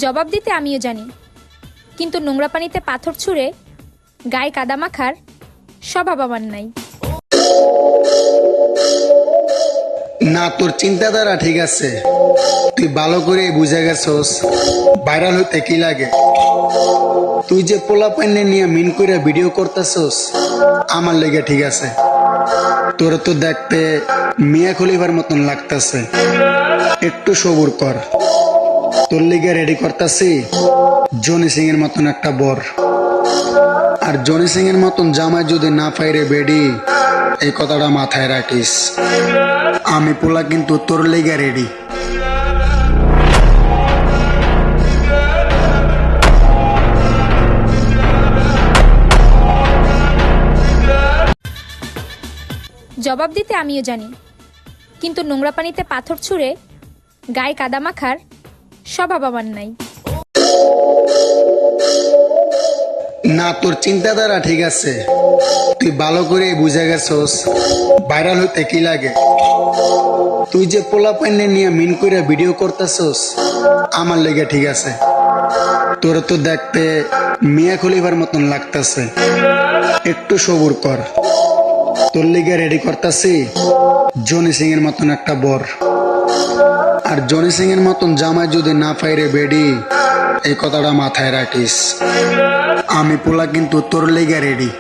জবাব দিতে আমিও জানি, কিন্তু নোংরা পানিতে পাথর ছুঁড়ে গায়ে কাদা মাখার স্বভাব আমার নাই। না, তোর চিন্তাধারা ঠিক আছে, তুই ভালো করে বুঝে গেছস ভাইরাল হইতে কি লাগে। তুই যে পোলা পাইনে নিয়ে মিন করে ভিডিও করতেছস আমার লেগে ঠিক আছে। তোর তো দেখতে মিয়া খলিফার মতন লাগতেছে, একটু সবুর কর। তোর লেগে রেডি করতেছি জনি সিং এর মতন একটা বর। আর জনি সিং এর মতন জামাই যদি না পাইরে বেডি, এই কথাটা মাথায় রাখিস। আমি পোলা কিন্তু তোর লেগে রেডি। জবাব দিতে আমিও জানি, কিন্তু নোংরা পানিতে পাথর ছুঁড়ে গায়ে কাদা মাখার স্বভাব আমার নাই। না, তোর চিন্তাধারা ঠিক আছে, তুই ভালো করে বুঝে গেছস ভাইরাল হইতে কি লাগে। তুই যে পোলা পাইনে নিয়ে মিন করে ভিডিও করতেছস আমার লেগে ঠিক আছে। তোর তো দেখতে মিয়া খলিফার মতন লাগতেছে, একটু সবুর কর। তোর লেগে রেডি করতেছি জনি সিং এর মতন একটা বর। আর জনি সিং এর মতন জামাই যদি না পাইরে বেডি, এই কথাটা মাথায় রাখিস। আমি পোলা কিন্তু তোর লেগে রেডি।